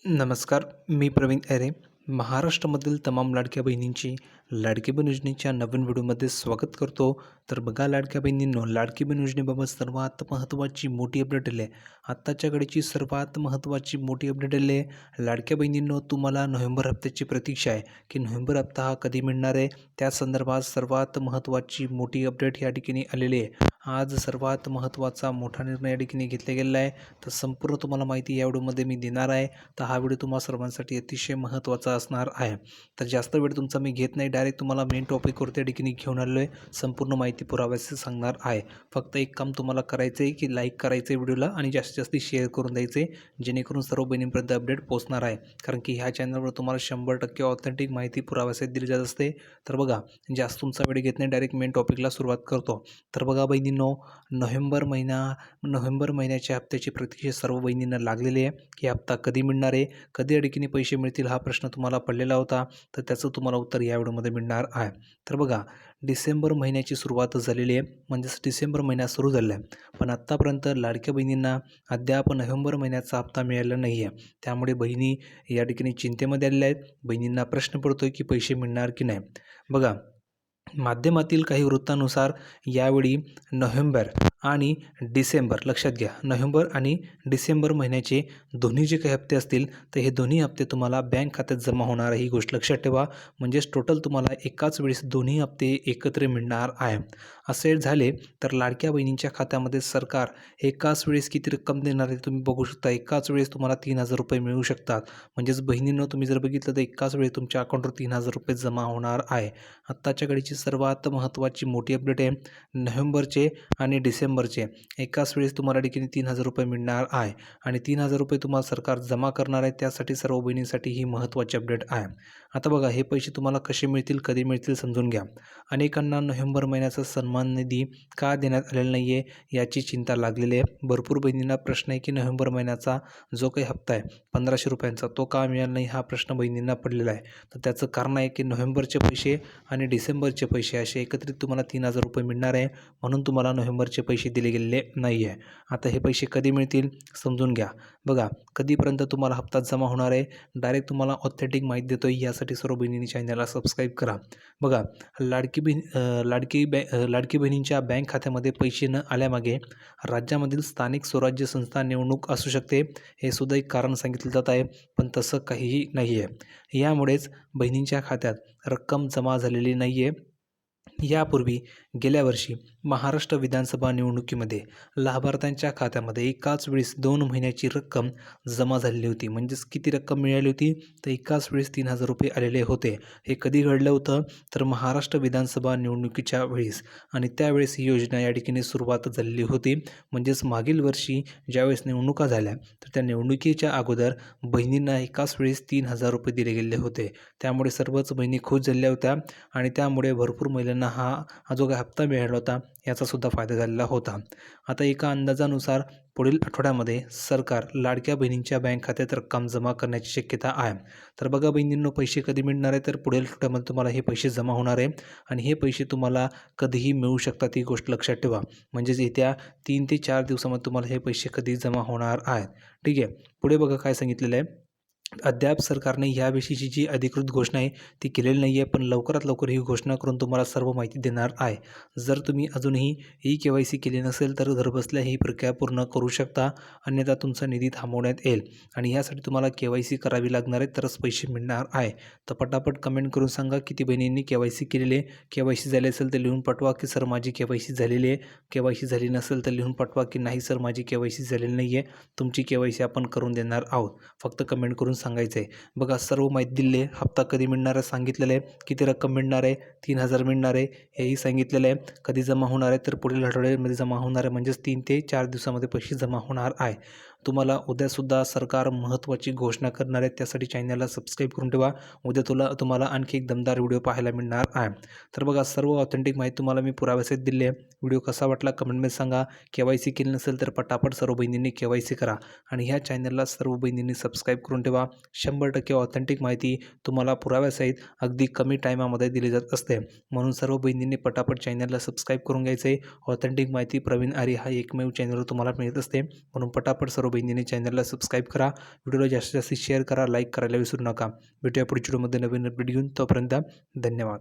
नमस्कार. मी प्रवीण ऐरे. महाराष्ट्रामधील तमाम लाडक्या बहिणींची लाडकी बहीण योजनेच्या नवीन व्हिडिओमध्ये स्वागत करतो. तर बघा लाडक्या बहिणींनो, लाडकी बहीण योजनेबाबत सर्वात महत्त्वाची मोठी अपडेट आली आहे. आत्ताच्या घडीची सर्वात महत्त्वाची मोठी अपडेट आली आहे. लाडक्या बहिणींनो, तुम्हाला नोव्हेंबर हप्त्याची प्रतीक्षा आहे की नोव्हेंबर हप्ता हा कधी मिळणार आहे, त्या संदर्भात सर्वात महत्त्वाची मोठी अपडेट या ठिकाणी आलेली आहे. आज सर्वात महत्त्वाचा मोठा निर्णय या ठिकाणी घेतला गेलेला आहे. तर संपूर्ण तुम्हाला माहिती या व्हिडिओमध्ये मी देणार आहे. तर हा व्हिडिओ तुम्हा सर्वांसाठी अतिशय महत्त्वाचा असणार आहे. तर जास्त वेळ तुमचा मी घेत नाही, डायरेक्ट तुम्हाला मेन टॉपिकवर त्या ठिकाणी घेऊन आलेलो आहे. संपूर्ण माहिती पुराव्यास सांगणार आहे. फक्त एक काम तुम्हाला करायचं आहे की लाईक करायचं आहे व्हिडिओला आणि जास्तीत जास्त शेअर करून द्यायचे, जेणेकरून सर्व बहिणींपर्यंत अपडेट पोहोचणार आहे. कारण की ह्या चॅनलवर तुम्हाला 100% ऑथेंटिक माहिती पुराव्यास दिली जात असते. तर बघा, जास्त तुमचा वेळ घेत नाही, डायरेक्ट मेन टॉपिकला सुरुवात करतो. तर बघा बहिणींनो, नोव्हेंबर महिन्याच्या हप्त्याची प्रतीक्षा सर्व बहिणींना लागलेली आहे की हप्ता कधी मिळणार आहे, कधी या ठिकाणी पैसे मिळतील, हा प्रश्न तुम्हाला पडलेला होता. तर त्याचं तुम्हाला उत्तर या व्हिडिओमध्ये मिळणार आहे. तर बघा, डिसेंबर महिन्याची सुरुवात झालेली आहे, म्हणजेच डिसेंबर महिना सुरू झाला आहे. पण आत्तापर्यंत लाडक्या बहिणींना अद्याप नोव्हेंबर महिन्याचा हप्ता मिळाला नाही आहे. त्यामुळे बहिणी या ठिकाणी चिंतेमध्ये आलेल्या आहेत. बहिणींना प्रश्न पडतो की पैसे मिळणार की नाही. बघा, माध्यमातील काही वृत्तानुसार यावेळी नोव्हेंबर आणि डिसेंबर, लक्षात घ्या, नोव्हेंबर आणि डिसेंबर महिन्याचे दोन्ही जे काही हप्ते असतील, तर हे दोन्ही हप्ते तुम्हाला बँक खात्यात जमा होणार आहे, ही गोष्ट लक्षात ठेवा. म्हणजेच टोटल तुम्हाला एकाच वेळेस दोन्ही हप्ते एकत्र मिळणार आहे. असे झाले तर लाडक्या बहिणींच्या खात्यामध्ये सरकार एकाच वेळेस किती रक्कम देणार आहे तुम्ही बघू शकता. एकाच वेळेस तुम्हाला 3,000 रुपये मिळू शकतात. म्हणजेच बहिणींनो, तुम्ही जर बघितलं तर एकाच वेळेस तुमच्या अकाउंटवर 3,000 रुपये जमा होणार आहे. आत्ताच्या घडीची सर्वात महत्त्वाची मोठी अपडेट आहे. नोव्हेंबरचे आणि डिसेंबरचे एकाच वेळेस तुम्हाला देखील 3,000 रुपये मिळणार आहे आणि 3,000 रुपये तुम्हाला सरकार जमा करणार आहे. त्यासाठी सर्व बहिणींसाठी ही महत्त्वाची अपडेट आहे. आता बघा, हे पैसे तुम्हाला कसे मिळतील, कधी मिळतील समजून घ्या. अनेकांना नोव्हेंबर महिन्याचा सन्मान निधी का देण्यात आलेला नाही आहे याची चिंता लागलेली आहे. भरपूर बहिणींना प्रश्न आहे की नोव्हेंबर महिन्याचा जो काही हप्ता आहे 1,500 रुपयांचा, तो का मिळाला नाही, हा प्रश्न बहिणींना पडलेला आहे. तर त्याचं कारण आहे की नोव्हेंबरचे पैसे आणि डिसेंबरचे पैसे असे एकत्रित तुम्हाला 3,000 रुपये मिळणार आहे, म्हणून तुम्हाला नोव्हेंबरचे पैसे दिले गेलेले नाही आहे. आता हे पैसे कधी मिळतील समजून घ्या. बघा, कधीपर्यंत तुम्हाला हप्ता जमा होणार आहे, डायरेक्ट तुम्हाला ऑथेंटिक माहिती देतो आहे. यासाठी सर्व बहिणींनी चॅनलला सबस्क्राईब करा. बघा, लाडकी बहिणींच्या बँक खात्यामध्ये पैसे न आल्यामागे राज्यामधील स्थानिक स्वराज्य संस्था निवडणूक असू शकते, हे सुद्धा एक कारण सांगितलं जात आहे. पण तसं काहीही नाही आहे. यामुळेच बहिणींच्या खात्यात रक्कम जमा झालेली नाही आहे. यापूर्वी गेल्या वर्षी महाराष्ट्र विधानसभा निवडणुकीमध्ये लाभार्थ्यांच्या खात्यामध्ये एकाच वेळेस 2 महिन्याची रक्कम जमा झालेली होती. म्हणजेच किती रक्कम मिळाली होती, तर एकाच वेळेस 3,000 रुपये आलेले होते. हे कधी घडलं होतं, तर महाराष्ट्र विधानसभा निवडणुकीच्या वेळेस, आणि त्यावेळेस ही योजना या ठिकाणी सुरुवात झालेली होती. म्हणजेच मागील वर्षी ज्यावेळेस निवडणुका झाल्या, तर त्या निवडणुकीच्या अगोदर बहिणींना एकाच वेळेस 3,000 रुपये दिले गेले होते. त्यामुळे सर्वच बहिणी खुश झाल्या होत्या आणि त्यामुळे भरपूर महिलांना हा जो काही हप्ता मिळाला होता याचासुद्धा फायदा झालेला होता. आता एका अंदाजानुसार पुढील आठवड्यामध्ये सरकार लाडक्या बहिणींच्या बँक खात्यात रक्कम जमा करण्याची शक्यता आहे. तर बघा बहिणींनो, पैसे कधी मिळणार आहे, तर पुढील आठवड्यामध्ये तुम्हाला हे पैसे जमा होणार आहे आणि हे पैसे तुम्हाला कधीही मिळू शकतात, ही गोष्ट लक्षात ठेवा. म्हणजेच येत्या 3 ते 4 दिवसामध्ये तुम्हाला हे पैसे कधी जमा होणार आहेत. ठीक आहे. पुढे बघा काय सांगितलेलं आहे. अद्याप सरकारने याविषयीची जी अधिकृत घोषणा आहे ती केलेली नाही आहे, पण लवकरात लवकर ही घोषणा करून तुम्हाला सर्व माहिती देणार आहे. जर तुम्ही अजूनही KYC केली नसेल तर घरबसल्या ही प्रक्रिया पूर्ण करू शकता, अन्यथा तुमचा निधी थांबवण्यात येईल आणि यासाठी तुम्हाला KYC करावी लागणार आहे, तरच पैसे मिळणार आहे. तर पटापट कमेंट करून सांगा किती बहिणींनी KYC केलेली आहे. KYC झाली असेल तर लिहून पाठवा की सर माझी KYC झालेली आहे. KYC झाली नसेल तर लिहून पाठवा की नाही सर माझी KYC झालेली नाही आहे. तुमची KYC आपण करून देणार आहोत. फक्त कमेंट करून सांगायचं आहे. बघा, सर्व माहिती दिली आहे. हप्ता कधी मिळणार आहे सांगितलेलं आहे, किती रक्कम मिळणार आहे, 3,000 मिळणार आहे हेही सांगितलेलं आहे. कधी जमा होणार आहे, तर पुढील आठवड्यामध्ये जमा होणार आहे. म्हणजेच 3 ते 4 दिवसामध्ये पैसे जमा होणार आहे. तुम्हाला उद्यासुद्धा सरकार महत्त्वाची घोषणा करणार आहे, त्यासाठी चॅनलला सबस्क्राईब करून ठेवा. उद्या तुम्हाला आणखी एक दमदार व्हिडिओ पाहायला मिळणार आहे. तर बघा, सर्व ऑथेंटिक माहिती तुम्हाला मी पुराव्यासहित दिली आहे. व्हिडिओ कसा वाटला कमेंटमध्ये सांगा. KYC केली नसेल तर पटापट सर्व बहिणींनी KYC करा आणि ह्या चॅनलला सर्व बहिणींनी सबस्क्राईब करून ठेवा. 100% ऑथेंटिक माहिती तुम्हाला पुराव्यासहित अगदी कमी टायमामध्ये दिली जात असते. म्हणून सर्व बहिणींनी पटापट चॅनलला सबस्क्राईब करून घ्यायचं आहे. ऑथेंटिक माहिती प्रवीण आर्य हा एकमेव चॅनलवर तुम्हाला मिळत असते. म्हणून पटापट सर्व बहिणींनी चॅनलला सबस्क्राईब करा. व्हिडिओला जास्तीत जास्त शेअर करा, लाईक करायला विसरू नका. भेटूया पुढच्या व्हिडिओमध्ये नवीन अपडेट घेऊन. तोपर्यंत धन्यवाद.